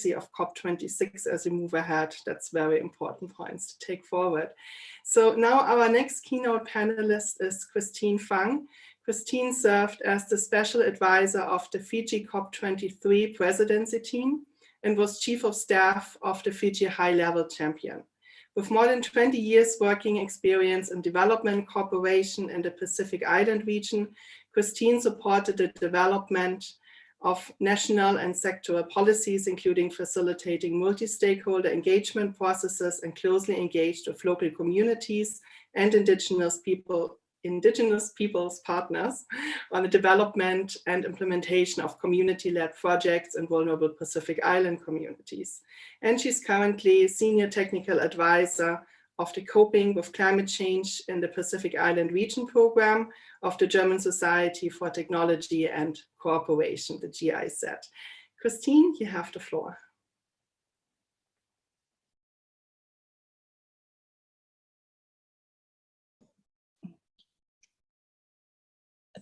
of COP26 as we move ahead. That's very important points to take forward. So now our next keynote panelist is Christine Fang. Christine served as the special advisor of the Fiji COP23 presidency team and was chief of staff of the Fiji high-level champion. With more than 20 years working experience in development cooperation in the Pacific Island region, Christine supported the development of national and sectoral policies, including facilitating multi-stakeholder engagement processes and closely engaged with local communities and indigenous peoples partners on the development and implementation of community-led projects in vulnerable Pacific Island communities. And she's currently senior technical advisor of the Coping with Climate Change in the Pacific Island Region program of the German Society for Technology and Cooperation, the GIZ. Christine, you have the floor.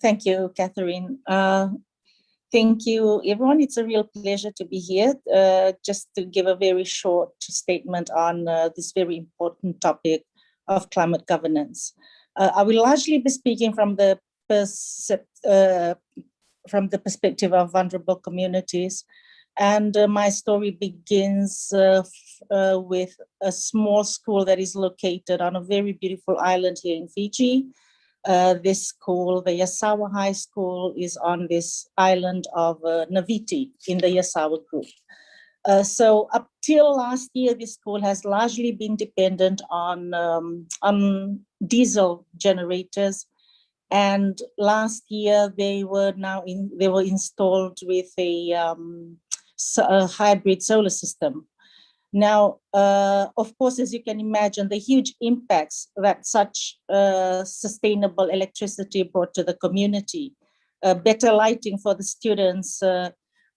Thank you, Catherine. Thank you, everyone. It's a real pleasure to be here. Just to give a very short statement on this very important topic of climate governance. I will largely be speaking from the perspective of vulnerable communities. And my story begins with a small school that is located on a very beautiful island here in Fiji. This school, the Yasawa High School, is on this island of Naviti in the Yasawa group. So up till last year, this school has largely been dependent on diesel generators. And last year they were installed with a hybrid solar system. Now, of course, as you can imagine, the huge impacts that such sustainable electricity brought to the community, better lighting for the students,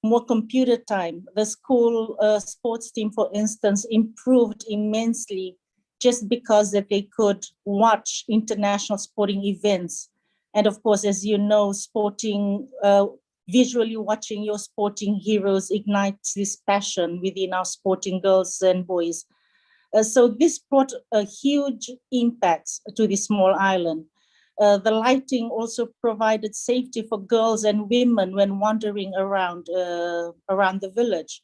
more computer time. The school sports team, for instance, improved immensely just because that they could watch international sporting events. And of course, as you know, sporting, visually watching your sporting heroes ignites this passion within our sporting girls and boys. So this brought a huge impact to this small island. The lighting also provided safety for girls and women when wandering around the village.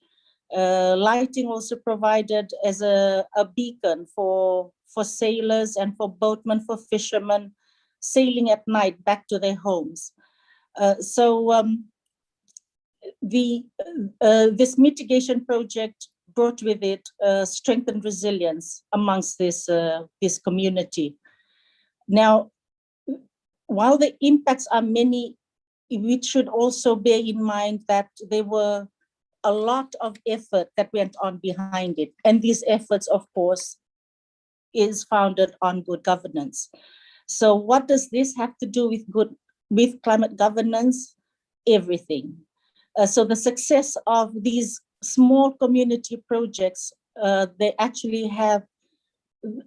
Lighting also provided as a beacon for sailors and for boatmen, for fishermen sailing at night back to their homes. This mitigation project brought with it strengthened resilience amongst this community. Now, while the impacts are many, we should also bear in mind that there were a lot of effort that went on behind it. And these efforts, of course, is founded on good governance. So what does this have to do with climate governance? Everything. So the success of these small community projects, they actually have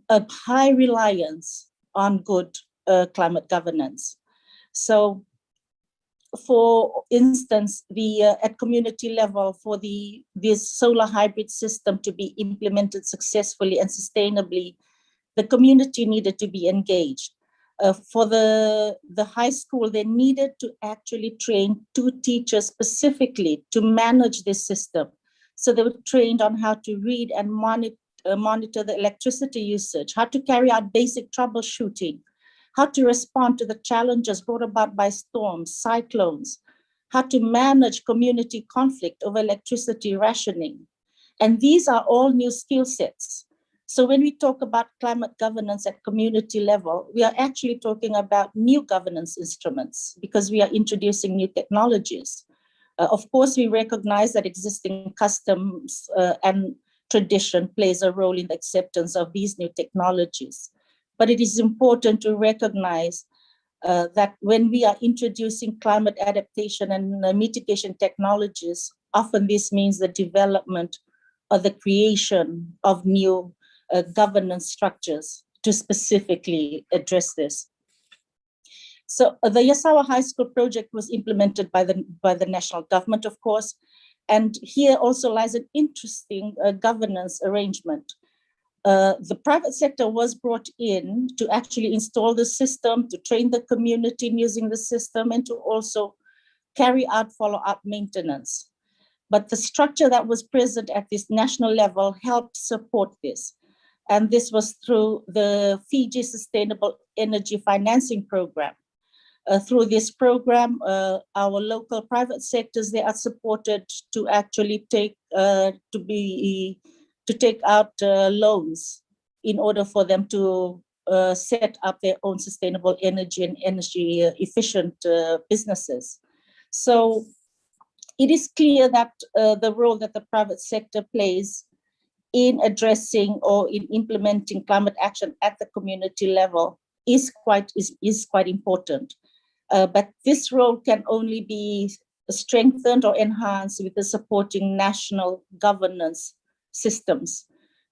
a high reliance on good climate governance. So for instance, at community level, for this solar hybrid system to be implemented successfully and sustainably, the community needed to be engaged. For the high school, they needed to actually train 2 teachers specifically to manage this system. So they were trained on how to read and monitor the electricity usage, how to carry out basic troubleshooting, how to respond to the challenges brought about by storms, cyclones, how to manage community conflict over electricity rationing. And these are all new skill sets. So when we talk about climate governance at community level, we are actually talking about new governance instruments because we are introducing new technologies. Of course, we recognize that existing customs and tradition plays a role in the acceptance of these new technologies. But it is important to recognize that when we are introducing climate adaptation and mitigation technologies, often this means the development or the creation of new governance structures to specifically address this. So the Yasawa High School project was implemented by the national government, of course, And here also lies an interesting governance arrangement. The private sector was brought in to actually install the system, to train the community in using the system, and to also carry out follow-up maintenance. But the structure that was present at this national level helped support this. And this was through the Fiji Sustainable Energy Financing Program. Through this program, our local private sectors, they are supported to actually take out loans in order for them to set up their own sustainable energy and energy efficient businesses. So it is clear that the role that the private sector plays in addressing or in implementing climate action at the community level is quite important. But this role can only be strengthened or enhanced with the supporting national governance systems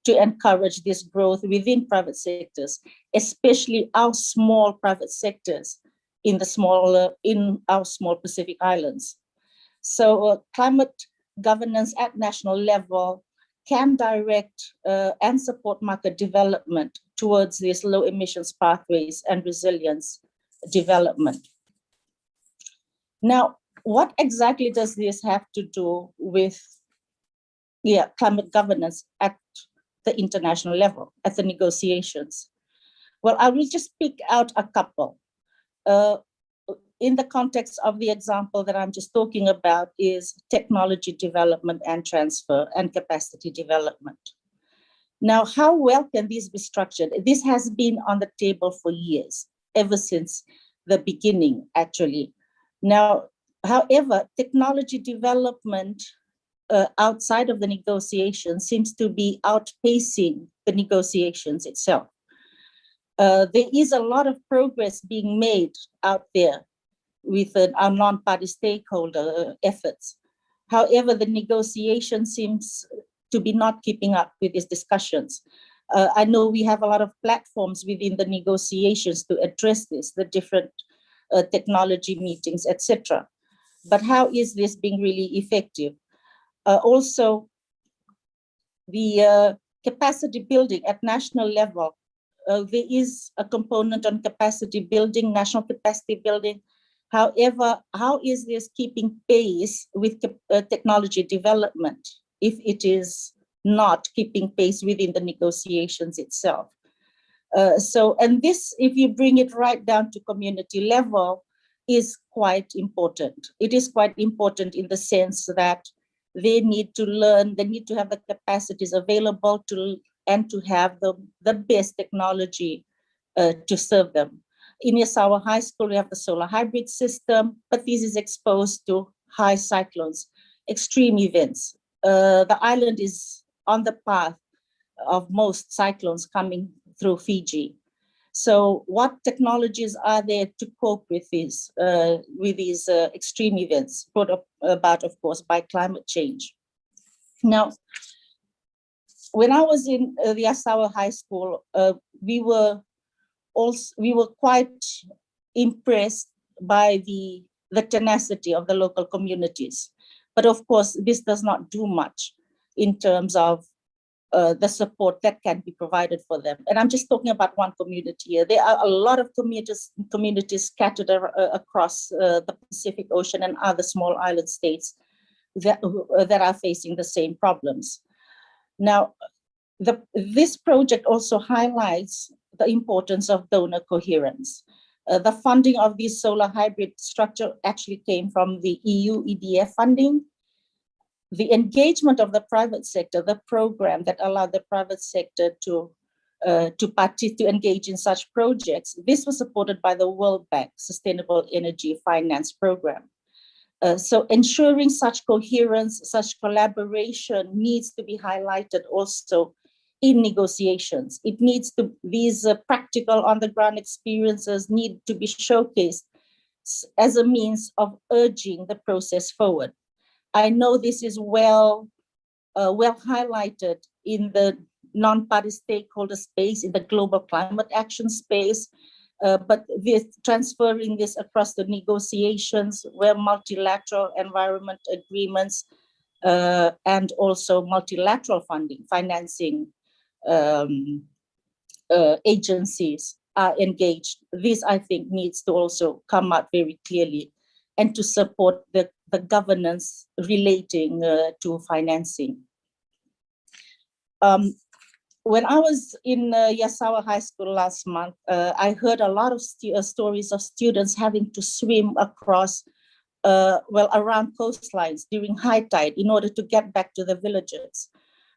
to encourage this growth within private sectors, especially our small private sectors in our small Pacific Islands. So climate governance at national level can direct and support market development towards these low emissions pathways and resilience development. Now, what exactly does this have to do with climate governance at the international level, at the negotiations? Well, I will just pick out a couple. In the context of the example that I'm just talking about is technology development and transfer and capacity development. Now, how well can these be structured? This has been on the table for years, ever since the beginning, actually. Now, however, technology development outside of the negotiations seems to be outpacing the negotiations itself. There is a lot of progress being made out there with our non-party stakeholder efforts. However, the negotiation seems to be not keeping up with these discussions. I know we have a lot of platforms within the negotiations to address this, the different technology meetings, etc. But how is this being really effective? Also, the capacity building at national level, there is a component on capacity building, national capacity building. However, how is this keeping pace with technology development if it is not keeping pace within the negotiations itself? And this, if you bring it right down to community level, is quite important. It is quite important in the sense that they need to learn, they need to have the capacities available and to have the best technology to serve them. In Yasawa High School, we have the solar hybrid system, but this is exposed to high cyclones, extreme events. The island is on the path of most cyclones coming through Fiji. So what technologies are there to cope with these extreme events brought about, of course, by climate change? Now, when I was in the Yasawa High School, we were quite impressed by the tenacity of the local communities. But of course, this does not do much in terms of the support that can be provided for them. And I'm just talking about one community here. There are a lot of communities scattered across the Pacific Ocean and other small island states that are facing the same problems. Now, this project also highlights the importance of donor coherence. The funding of this solar hybrid structure actually came from the EU EDF funding. The engagement of the private sector, the program that allowed the private sector to engage in such projects, this was supported by the World Bank Sustainable Energy Finance Program. So ensuring such coherence, such collaboration needs to be highlighted also in negotiations. It needs to, these practical on-the-ground experiences need to be showcased as a means of urging the process forward. I know this is well highlighted in the non-party stakeholder space, in the global climate action space, but this, transferring this across the negotiations where multilateral environment agreements and also multilateral financing agencies are engaged. This, I think, needs to also come out very clearly and to support the governance relating to financing. When I was in Yasawa High School last month, I heard a lot of stories of students having to swim across, around coastlines during high tide in order to get back to the villages.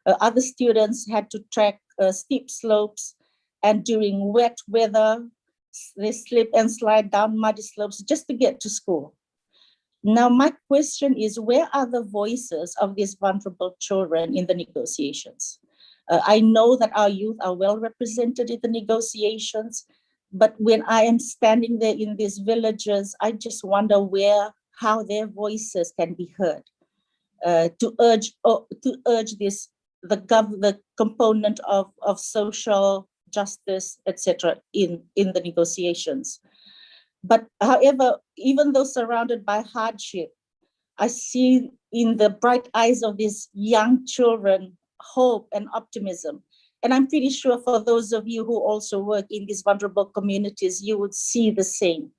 Other students had to trek steep slopes, and during wet weather, they slip and slide down muddy slopes just to get to school. Now, my question is, where are the voices of these vulnerable children in the negotiations? I know that our youth are well represented in the negotiations, but when I am standing there in these villages, I just wonder how their voices can be heard to urge this, the component of social justice, etc., in the negotiations. But however, even though surrounded by hardship, I see in the bright eyes of these young children hope and optimism. And I'm pretty sure for those of you who also work in these vulnerable communities, you would see the same,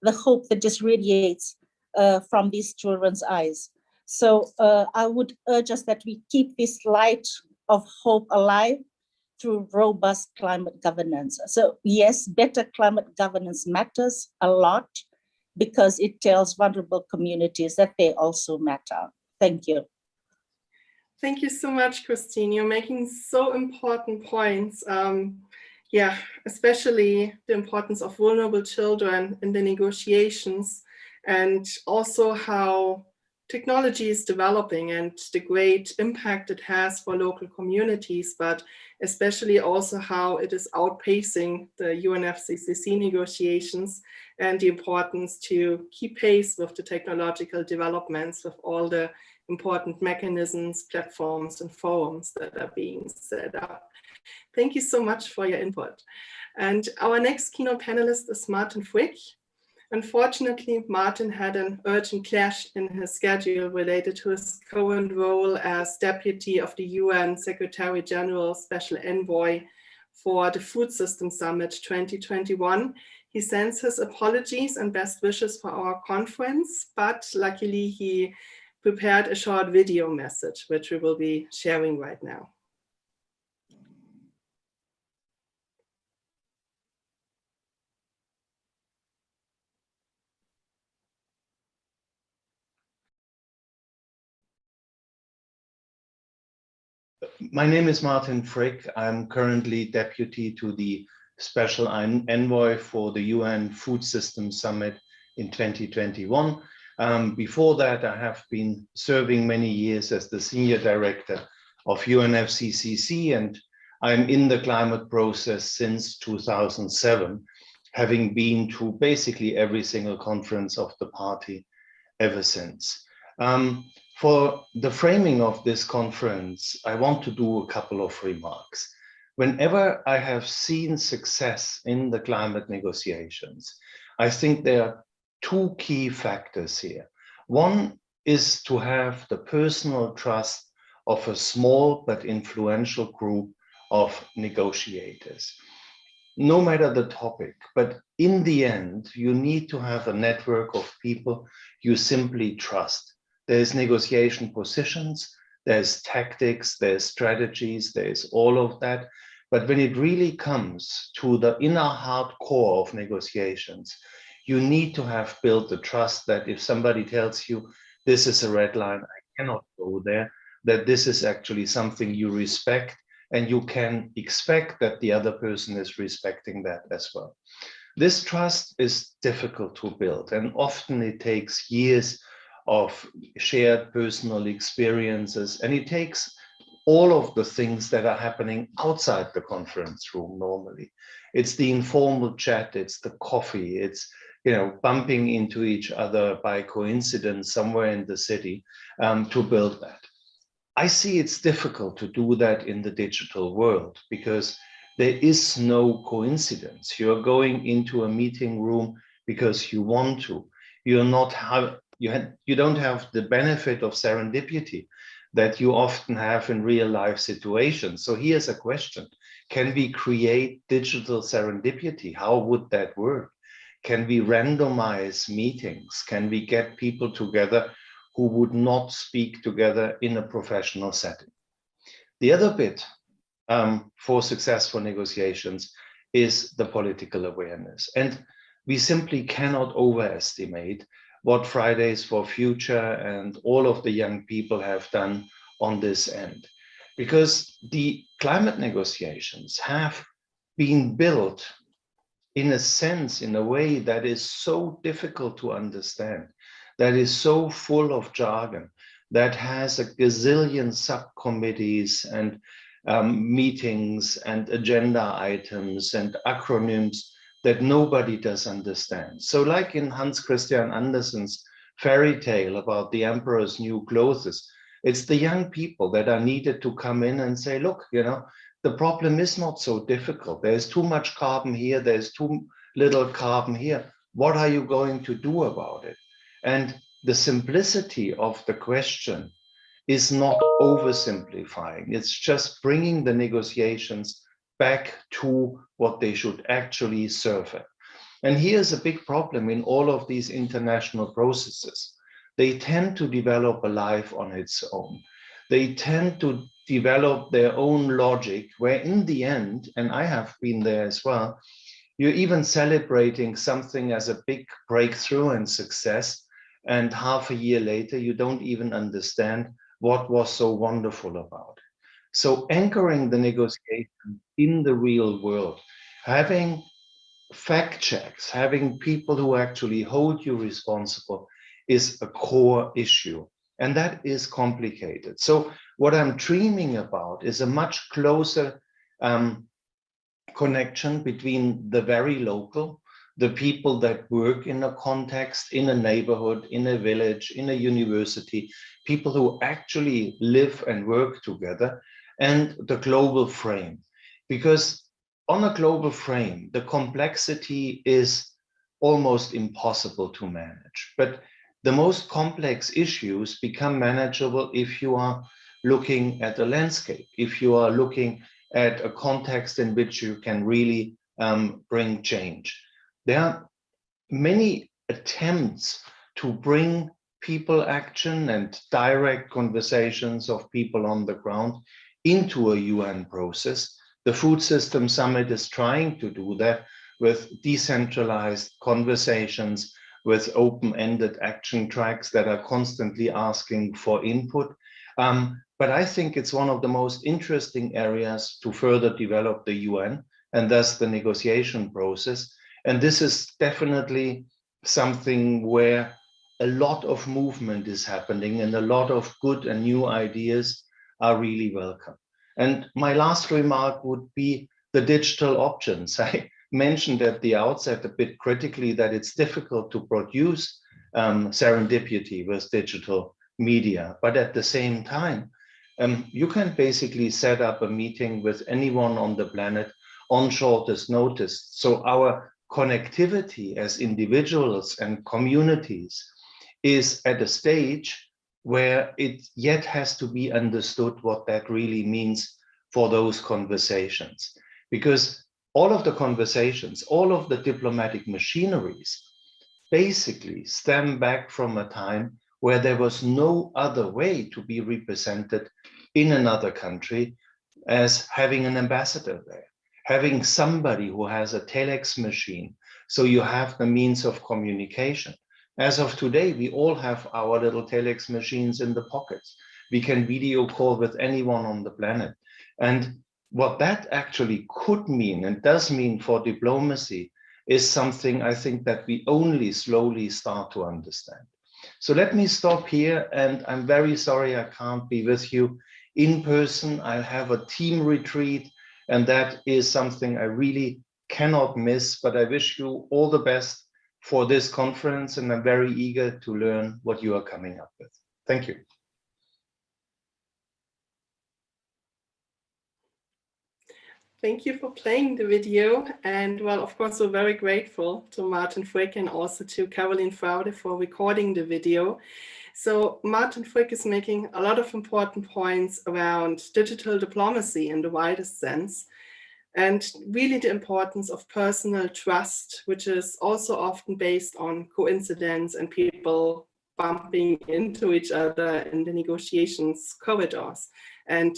the hope that just radiates from these children's eyes. So I would urge us that we keep this light of hope alive through robust climate governance. So yes, better climate governance matters a lot because it tells vulnerable communities that they also matter. Thank you. Thank you so much, Christine. You're making so important points. Yeah, especially the importance of vulnerable children in the negotiations, and also how technology is developing and the great impact it has for local communities, but especially also how it is outpacing the UNFCCC negotiations, and the importance to keep pace with the technological developments, with all the important mechanisms, platforms, and forums that are being set up. Thank you so much for your input. And our next keynote panelist is Martin Frick. Unfortunately, Martin had an urgent clash in his schedule related to his current role as Deputy of the UN Secretary General Special Envoy for the Food System Summit 2021. He sends his apologies and best wishes for our conference, but luckily he prepared a short video message, which we will be sharing right now. My name is Martin Frick. I'm currently Deputy to the Special Envoy for the UN Food System Summit in 2021. Before that, I have been serving many years as the Senior Director of UNFCCC, and I'm in the climate process since 2007, having been to basically every single conference of the party ever since. For the framing of this conference, I want to do a couple of remarks. Whenever I have seen success in the climate negotiations, I think there are two key factors here. One is to have the personal trust of a small but influential group of negotiators. No matter the topic, but in the end, you need to have a network of people you simply trust. There's negotiation positions, there's tactics, there's strategies, there's all of that. But when it really comes to the inner hardcore of negotiations, you need to have built the trust that if somebody tells you, this is a red line, I cannot go there, that this is actually something you respect, and you can expect that the other person is respecting that as well. This trust is difficult to build, and often it takes years of shared personal experiences, and it takes all of the things that are happening outside the conference room normally. It's the informal chat, it's the coffee, it's bumping into each other by coincidence somewhere in the city to build that. I see it's difficult to do that in the digital world because there is no coincidence. You're going into a meeting room because you want to. You don't have the benefit of serendipity that you often have in real life situations. So here's a question. Can we create digital serendipity? How would that work? Can we randomize meetings? Can we get people together who would not speak together in a professional setting? The other bit for successful negotiations is the political awareness. And we simply cannot overestimate what Fridays for Future and all of the young people have done on this end. Because the climate negotiations have been built in a sense, in a way that is so difficult to understand, that is so full of jargon, that has a gazillion subcommittees and meetings and agenda items and acronyms that nobody does understand. So like in Hans Christian Andersen's fairy tale about the emperor's new clothes, it's the young people that are needed to come in and say, look, you know, the problem is not so difficult. There's too much carbon here. There's too little carbon here. What are you going to do about it? And the simplicity of the question is not oversimplifying. It's just bringing the negotiations back to what they should actually serve at. And here's a big problem in all of these international processes. They tend to develop a life on its own. They tend to develop their own logic, where in the end, and I have been there as well, you're even celebrating something as a big breakthrough and success, and half a year later, you don't even understand what was so wonderful about it. So anchoring the negotiation in the real world, having fact checks, having people who actually hold you responsible is a core issue. And that is complicated. So what I'm dreaming about is a much closer connection between the very local, the people that work in a context, in a neighborhood, in a village, in a university, people who actually live and work together, and the global frame. Because on a global frame, the complexity is almost impossible to manage. But the most complex issues become manageable if you are looking at a landscape, if you are looking at a context in which you can really bring change. There are many attempts to bring people action and direct conversations of people on the ground into a UN process. The Food System Summit is trying to do that with decentralized conversations, with open-ended action tracks that are constantly asking for input. But I think it's one of the most interesting areas to further develop the UN and thus the negotiation process. And this is definitely something where a lot of movement is happening and a lot of good and new ideas are really welcome. And my last remark would be the digital options. I mentioned at the outset a bit critically that it's difficult to produce serendipity with digital media, but at the same time, you can basically set up a meeting with anyone on the planet on shortest notice. So our connectivity as individuals and communities is at a stage where it yet has to be understood what that really means for those conversations. Because all of the conversations, all of the diplomatic machineries basically stem back from a time where there was no other way to be represented in another country as having an ambassador there, having somebody who has a telex machine, so you have the means of communication. As of today, we all have our little telex machines in the pockets. We can video call with anyone on the planet. And what that actually could mean and does mean for diplomacy is something I think that we only slowly start to understand. So let me stop here, and I'm very sorry I can't be with you in person. I'll have a team retreat, and that is something I really cannot miss, but I wish you all the best for this conference, and I'm very eager to learn what you are coming up with. Thank you. Thank you for playing the video. And well, of course, we're very grateful to Martin Frick and also to Caroline Fraude for recording the video. So Martin Frick is making a lot of important points around digital diplomacy in the widest sense, and really the importance of personal trust, which is also often based on coincidence and people bumping into each other in the negotiations corridors. And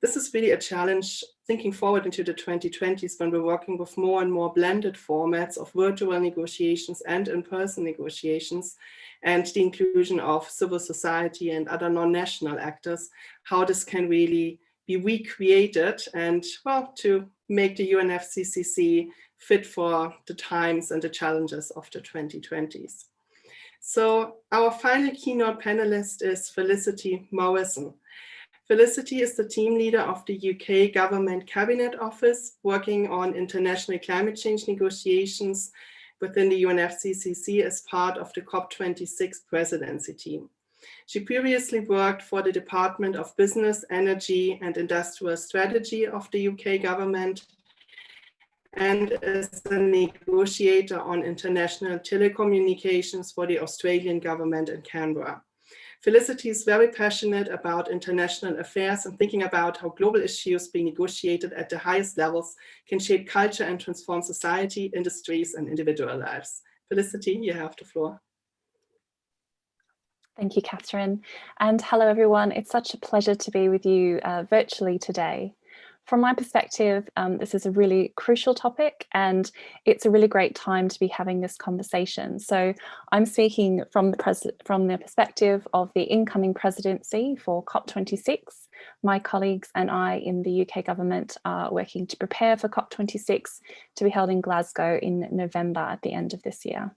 this is really a challenge thinking forward into the 2020s, when we're working with more and more blended formats of virtual negotiations and in-person negotiations, and the inclusion of civil society and other non-national actors, how this can really be recreated and, well, to make the UNFCCC fit for the times and the challenges of the 2020s. So our final keynote panelist is Felicity Morrison. Felicity is the team leader of the UK Government Cabinet Office, working on international climate change negotiations within the UNFCCC as part of the COP26 presidency team. She previously worked for the Department of Business, Energy and Industrial Strategy of the UK government, and is a negotiator on international telecommunications for the Australian government in Canberra. Felicity is very passionate about international affairs and thinking about how global issues being negotiated at the highest levels can shape culture and transform society, industries, and individual lives. Felicity, you have the floor. Thank you, Catherine. And hello, everyone. It's such a pleasure to be with you virtually today. From my perspective, this is a really crucial topic, and it's a really great time to be having this conversation. So I'm speaking from the perspective of the incoming presidency for COP26. My colleagues and I in the UK government are working to prepare for COP26 to be held in Glasgow in November at the end of this year.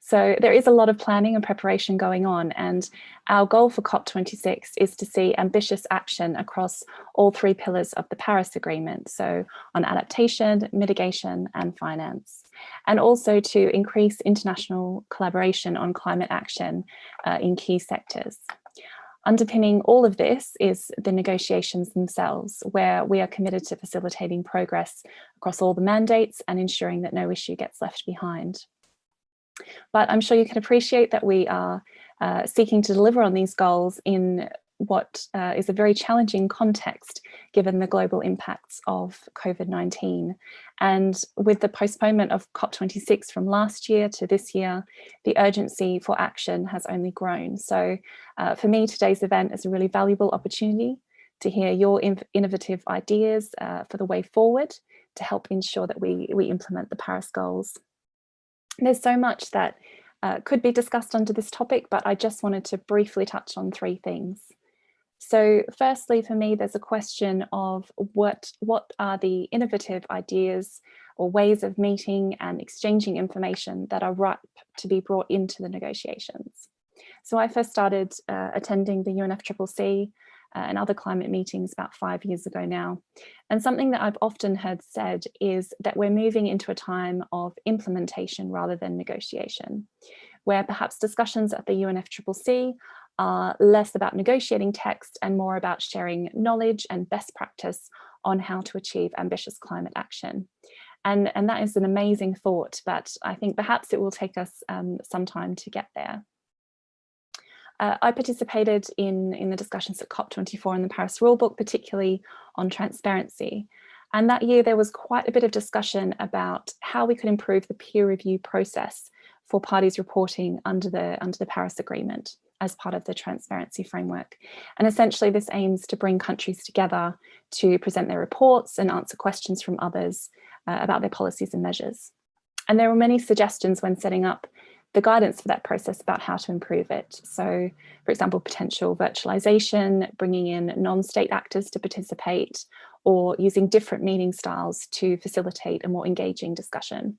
So there is a lot of planning and preparation going on, and our goal for COP26 is to see ambitious action across all three pillars of the Paris Agreement, so on adaptation, mitigation and finance, and also to increase international collaboration on climate action in key sectors. Underpinning all of this is the negotiations themselves, where we are committed to facilitating progress across all the mandates and ensuring that no issue gets left behind. But I'm sure you can appreciate that we are seeking to deliver on these goals in what is a very challenging context, given the global impacts of COVID-19. And with the postponement of COP26 from last year to this year, the urgency for action has only grown. So for me, today's event is a really valuable opportunity to hear your innovative ideas for the way forward to help ensure that we implement the Paris goals. There's so much that could be discussed under this topic, but I just wanted to briefly touch on three things. So firstly, for me, there's a question of what are the innovative ideas or ways of meeting and exchanging information that are ripe to be brought into the negotiations. So I first started attending the UNFCCC and other climate meetings about 5 years ago now. And something that I've often heard said is that we're moving into a time of implementation rather than negotiation, where perhaps discussions at the UNFCCC are less about negotiating text and more about sharing knowledge and best practice on how to achieve ambitious climate action. And that is an amazing thought, but I think perhaps it will take us some time to get there. I participated in the discussions at COP24 in the Paris Rulebook, particularly on transparency. And that year there was quite a bit of discussion about how we could improve the peer review process for parties reporting under the Paris Agreement as part of the transparency framework. And essentially this aims to bring countries together to present their reports and answer questions from others about their policies and measures. And there were many suggestions when setting up the guidance for that process about how to improve it. So, for example, potential virtualization, bringing in non-state actors to participate, or using different meeting styles to facilitate a more engaging discussion.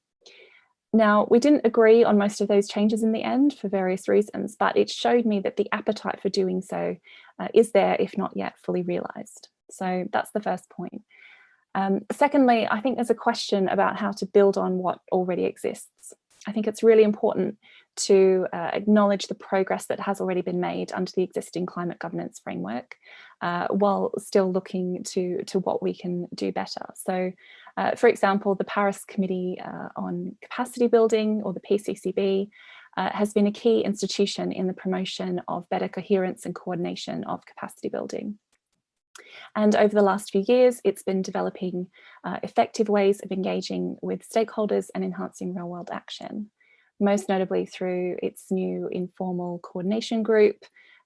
Now, we didn't agree on most of those changes in the end for various reasons, but it showed me that the appetite for doing so is there, if not yet fully realized. So that's the first point. Secondly, I think there's a question about how to build on what already exists. I think it's really important to acknowledge the progress that has already been made under the existing climate governance framework, while still looking to what we can do better. So, for example, the Paris Committee on Capacity Building, or the PCCB, has been a key institution in the promotion of better coherence and coordination of capacity building. And over the last few years, it's been developing effective ways of engaging with stakeholders and enhancing real-world action, most notably through its new informal coordination group,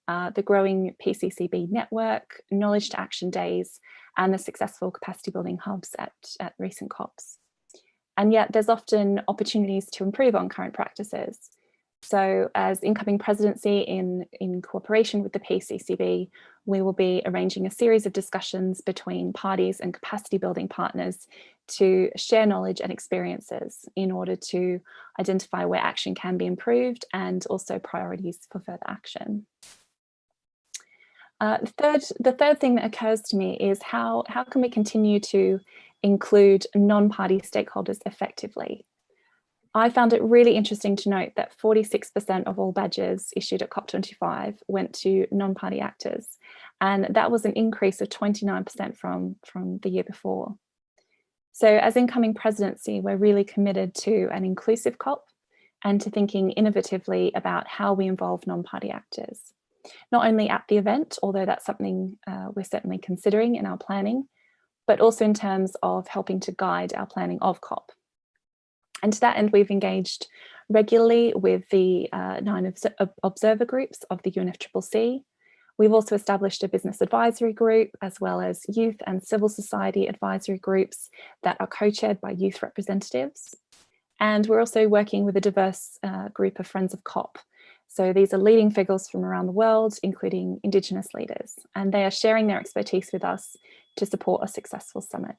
the growing PCCB network, Knowledge to Action Days, and the successful capacity building hubs at recent COPs. And yet there's often opportunities to improve on current practices. So as incoming presidency in cooperation with the PCCB, we will be arranging a series of discussions between parties and capacity building partners to share knowledge and experiences in order to identify where action can be improved and also priorities for further action. The third thing that occurs to me is how can we continue to include non-party stakeholders effectively? I found it really interesting to note that 46% of all badges issued at COP25 went to non-party actors, and that was an increase of 29% from the year before. So as incoming presidency, we're really committed to an inclusive COP and to thinking innovatively about how we involve non-party actors, not only at the event, although that's something we're certainly considering in our planning, but also in terms of helping to guide our planning of COP. And to that end, we've engaged regularly with the 9 observer groups of the UNFCCC. We've also established a business advisory group, as well as youth and civil society advisory groups that are co-chaired by youth representatives. And we're also working with a diverse group of Friends of COP. So these are leading figures from around the world, including Indigenous leaders, and they are sharing their expertise with us to support a successful summit.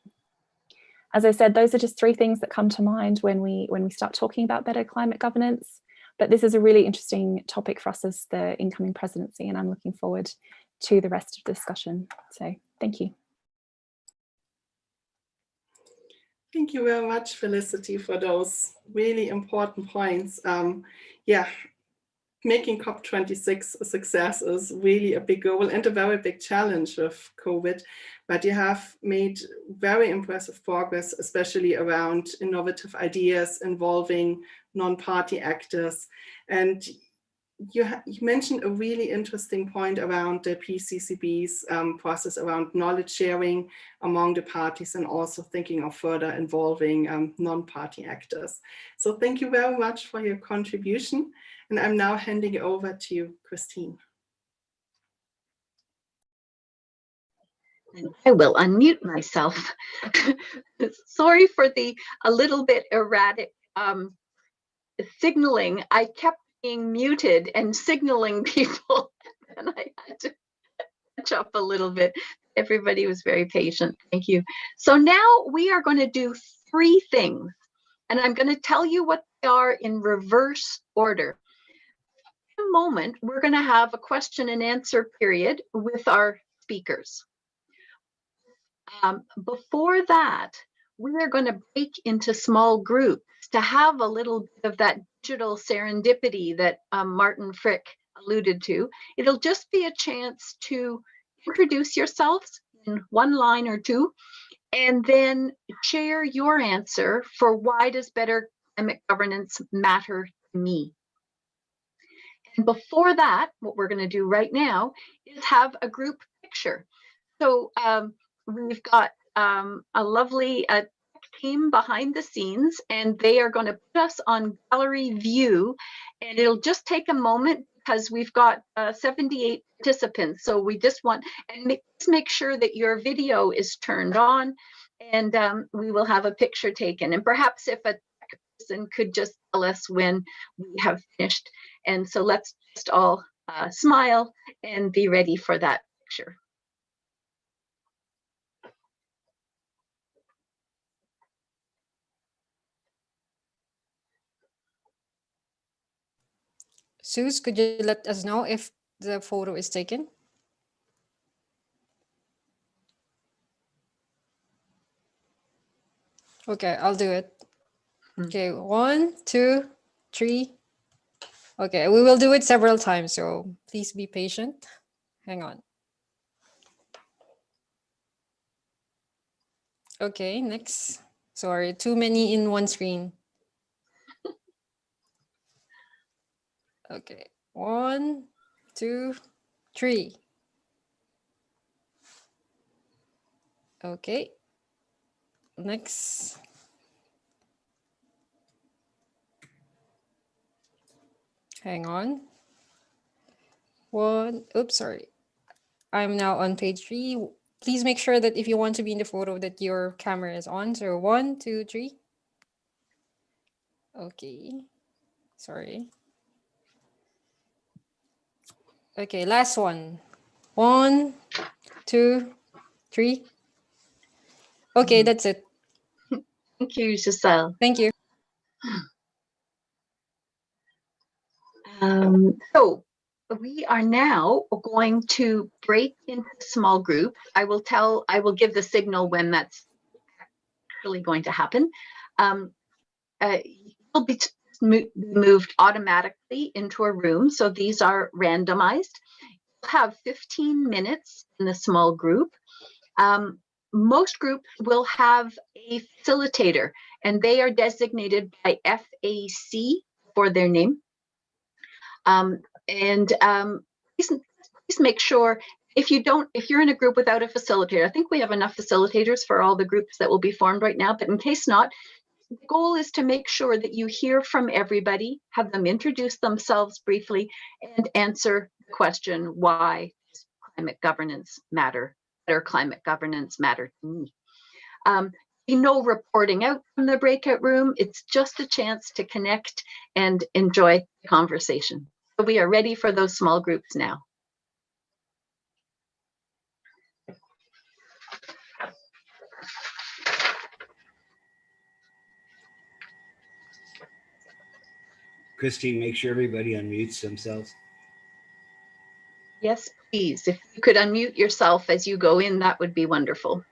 As I said, those are just 3 things that come to mind when we start talking about better climate governance. But this is a really interesting topic for us as the incoming presidency, and I'm looking forward to the rest of the discussion. So thank you. Thank you very much, Felicity, for those really important points. Yeah, making COP26 a success is really a big goal and a very big challenge with COVID, but you have made very impressive progress, especially around innovative ideas involving non-party actors. And you mentioned a really interesting point around the PCCB's process around knowledge sharing among the parties and also thinking of further involving non-party actors. So thank you very much for your contribution. And I'm now handing it over to you, Christine. I will unmute myself. Sorry for the a little bit erratic signaling. I kept being muted and signaling people, and I had to catch up a little bit. Everybody was very patient. Thank you. So now we are going to do 3 things, and I'm going to tell you what they are in reverse order. In a moment, we're going to have a question and answer period with our speakers. Before that, we are going to break into small groups to have a little bit of that digital serendipity that Martin Frick alluded to. It'll just be a chance to introduce yourselves in 1 line or 2, and then share your answer for why does better climate governance matter to me. And before that, what we're going to do right now is have a group picture. So we've got a lovely team behind the scenes, and they are going to put us on gallery view, and it'll just take a moment because we've got 78 participants. So we just want, and make sure that your video is turned on, and we will have a picture taken. And perhaps if a person could just tell us when we have finished. And so let's just all smile and be ready for that picture. Suze, could you let us know if the photo is taken? Okay, I'll do it. Okay, 1, 2, 3. Okay, we will do it several times, so please be patient. Hang on. Okay, next. Sorry, too many in one screen. Okay, 1, 2, 3. Okay, next. Hang on. Oops, sorry. I'm now on page 3. Please make sure that if you want to be in the photo that your camera is on. So 1, 2, 3. Okay, sorry. Okay, last one. 1, 2, 3. Okay, that's it. Thank you, Giselle. Thank you. So we are now going to break into small groups. I will give the signal when that's actually going to happen. You'll be moved automatically into a room. So these are randomized. You'll have 15 minutes in the small group. Most groups will have a facilitator, and they are designated by FAC for their name. Please make sure if you're in a group without a facilitator, I think we have enough facilitators for all the groups that will be formed right now, but in case not, the goal is to make sure that you hear from everybody, have them introduce themselves briefly, and answer the question, why does climate governance matter? Better climate governance matter to me? No reporting out from the breakout room. It's just a chance to connect and enjoy the conversation. So we are ready for those small groups now. Christine, make sure everybody unmutes themselves. Yes, please. If you could unmute yourself as you go in, that would be wonderful.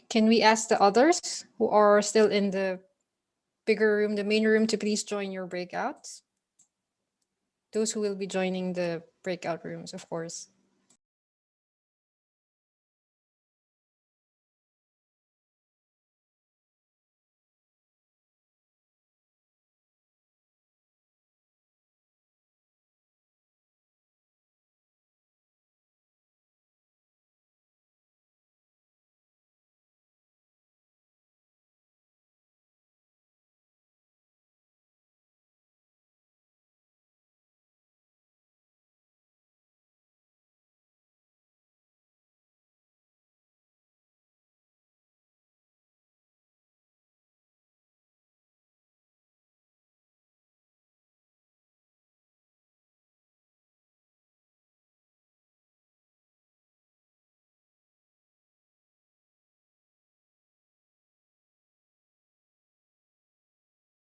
Can we ask the others who are still in the bigger room, the main room, to please join your breakouts? Those who will be joining the breakout rooms, of course.